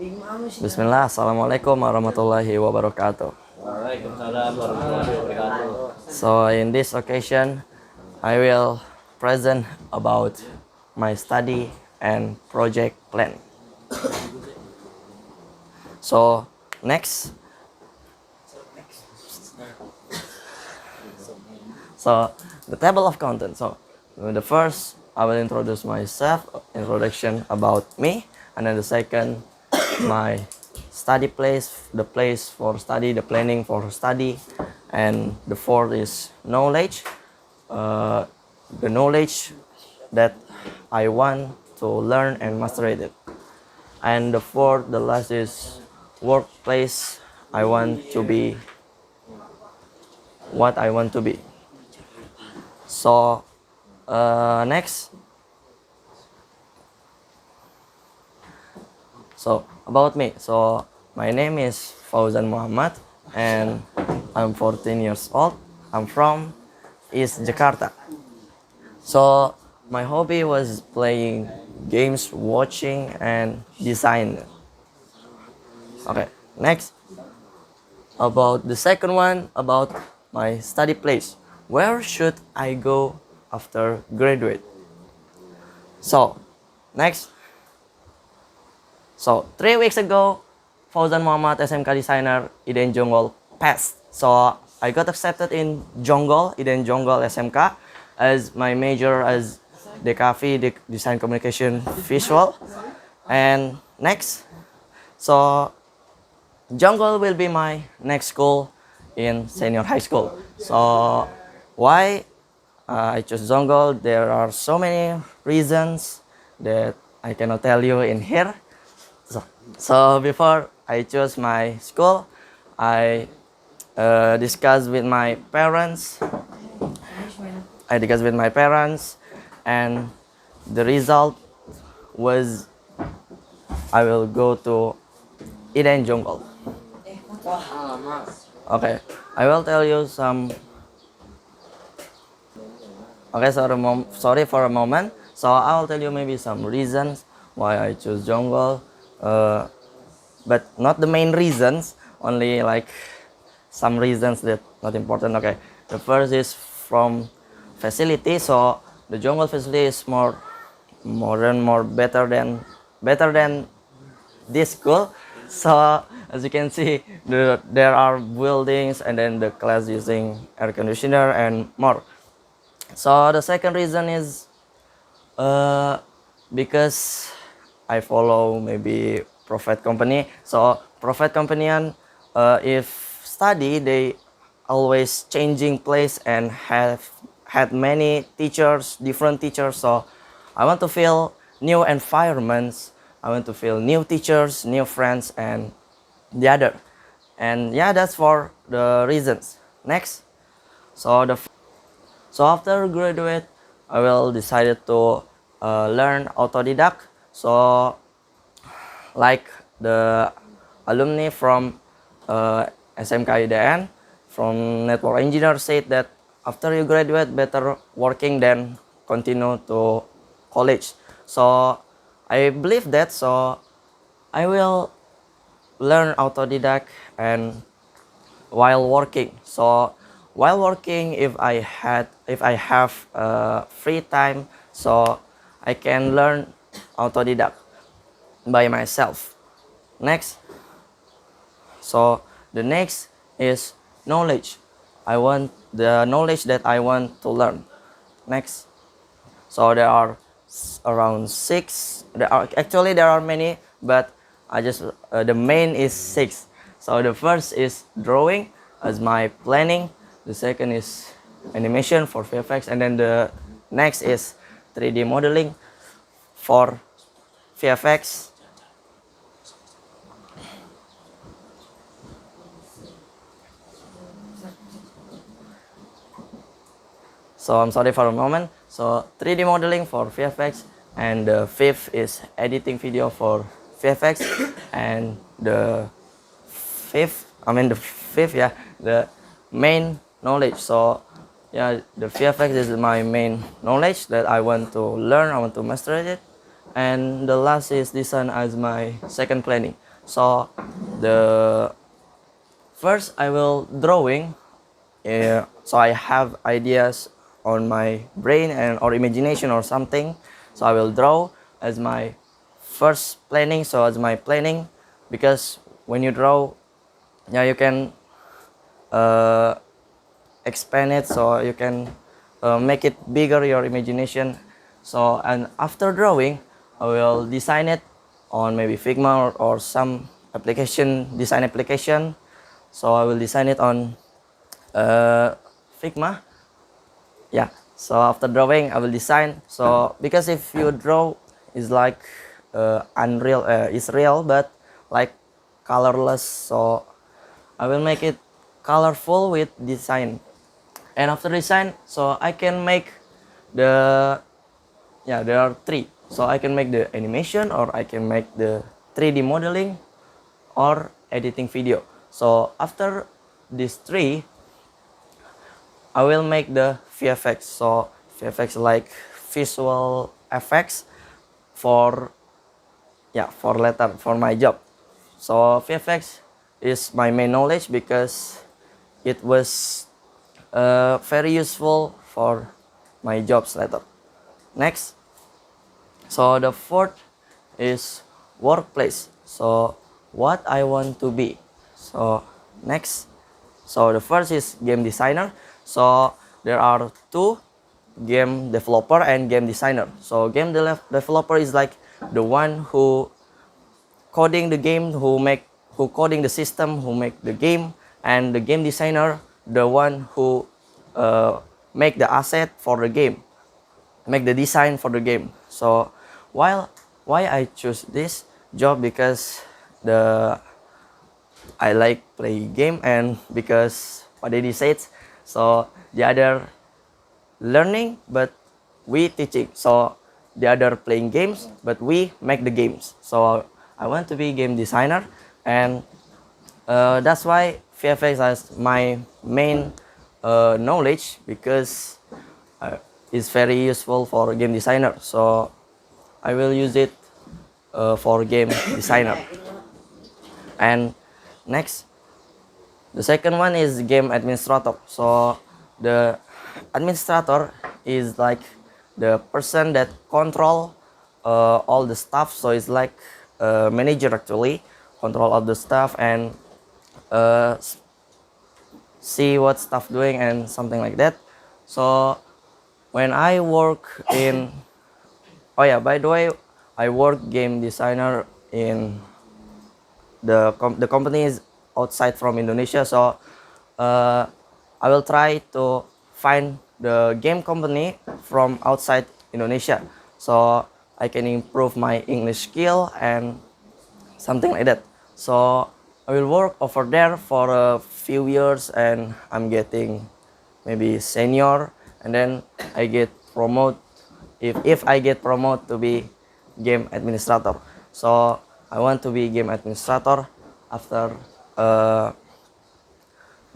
Bismillah, Assalamualaikum warahmatullahi wabarakatuh. Waalaikumsalam warahmatullahi wabarakatuh. So in this occasion, I will present about my study and project plan. So next, so the table of contents. So the first, I will introduce myself, introduction about me, and then the second, my study place, the place for study, the planning for study, and the fourth is knowledge, the knowledge that I want to learn and master it. And the fourth, the last is workplace. I want to be what I want to be. So next, so about me. So my name is Fauzan Muhammad and I'm 14 years old. I'm from East Jakarta. So my hobby was playing games, watching, and design. Okay, next. About the second one, about my study place. Where should I go after graduate? So, next. So, 3 weeks ago, Fauzan Muhammad SMK Designer Iden Jonggol passed. So, I got accepted in Jonggol, Iden Jonggol SMK, as my major as DKV, Design Communication Visual. And next, so Jonggol will be my next school in senior high school. So why I chose Jonggol? There are so many reasons that I cannot tell you in here. So before I chose my school, I discussed with my parents. And the result was I will go to Iden Jonggol. Okay, I will tell you some. Okay, sorry for a moment. So I will tell you maybe some reasons why I choose Jonggol, but not the main reasons. Only like some reasons that not important. Okay, the first is from facility. So the Jonggol facility is more modern, more better than this school. So as you can see, there are buildings and then the class using air conditioner and more. So the second reason is because I follow maybe Prophet Company. So Prophet Company, if study, they always changing place and have had many teachers, different teachers. So I want to feel new environments. I want to feel new teachers, new friends, and the other. And yeah, that's for the reasons. Next, so after graduate, I will decided to learn autodidact. So like the alumni from SMK IDN from network engineer said that after you graduate, better working than continue to college. So I believe that. So I will learn autodidact and while working. So while working, if I have free time, so I can learn autodidact by myself. Next, so the next is knowledge. I want the knowledge that I want to learn. Next, so there are around 6. There are many, but I just the main is 6. So the first is drawing as my planning. The second is animation for VFX, and then the next is 3D modeling for VFX. So I'm sorry for a moment. So 3D modeling for VFX, and the fifth is editing video for VFX, and the fifth, yeah, the main knowledge. So yeah, the VFX is my main knowledge that I want to learn, I want to master it. and the last is design as my second planning. So the first I will drawing. So I have ideas on my brain and or imagination or something. So I will draw as my first planning. So as my planning, because when you draw, yeah, you can uh, expand it, so you can make it bigger your imagination. So and after drawing, I will design it on maybe Figma or some application, design application. So I will design it on Figma. Yeah, so after drawing I will design. So because if you draw is like unreal, is real but like colorless, so I will make it colorful with design. And after design, so I can make the, yeah, there are three. So I can make the animation, or I can make the 3D modeling, or editing video. So after these three, I will make the VFX. So VFX like visual effects for, yeah, for later for my job. So VFX is my main knowledge because it was very useful for my jobs later. Next, so the fourth is workplace. So what I want to be. So next, so the first is game designer. So there are two, game developer and game designer. So game developer is like the one who coding the game, who coding the system, who make the game, and the game designer, the one who make the asset for the game, make the design for the game. So while why I choose this job, because the I like play game, and because what they said, so the other learning but we teaching. So the other playing games but we make the games. So I want to be game designer, and that's why VFX is my main knowledge, because it's very useful for game designer. So I will use it for game designer. And next, the second one is game administrator. So the administrator is like the person that control all the stuff. So it's like a manager actually, control all the stuff and uh, see what stuff doing and something like that. So when I work in, oh yeah, by the way, I work game designer in the company is outside from Indonesia. So I will try to find the game company from outside Indonesia, so I can improve my English skill and something like that. So I will work over there for a few years, and I'm getting maybe senior, and then I get promote, if I get promoted to be game administrator. So I want to be game administrator after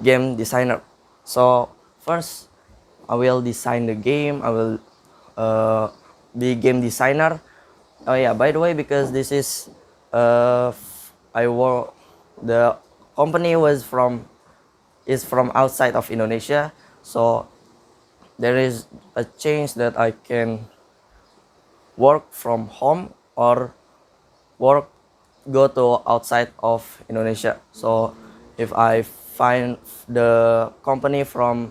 game designer. So first I will design the game, I will be game designer. Oh yeah, by the way, because this is I work, the company is from outside of Indonesia, so there is a chance that I can work from home or work go to outside of Indonesia. So if I find the company from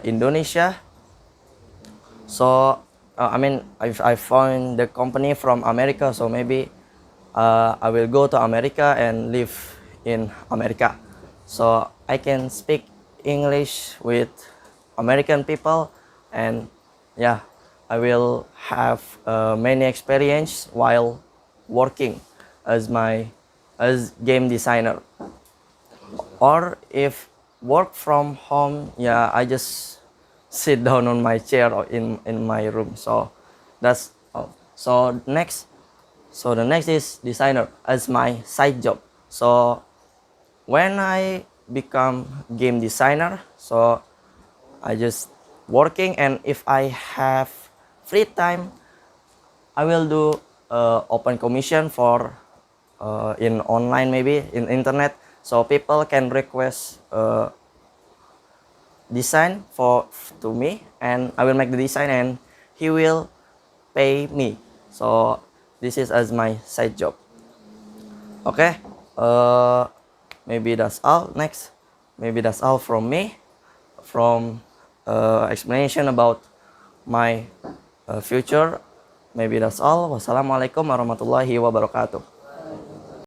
Indonesia, so I mean if I find the company from America, so maybe I will go to America and live in America, so I can speak English with American people, and yeah, I will have many experience while working as game designer. Or if work from home, yeah, I just sit down on my chair or in my room. So that's all. So next, so the next is designer as my side job. So when I become game designer, so I just working, and if I have free time, I will do open commission for in online, maybe in internet, so people can request design to me, and I will make the design and he will pay me. So this is as my side job. Okay, maybe that's all. Next, maybe that's all from me, from explanation about my future. Maybe that's all. Wassalamualaikum warahmatullahi wabarakatuh.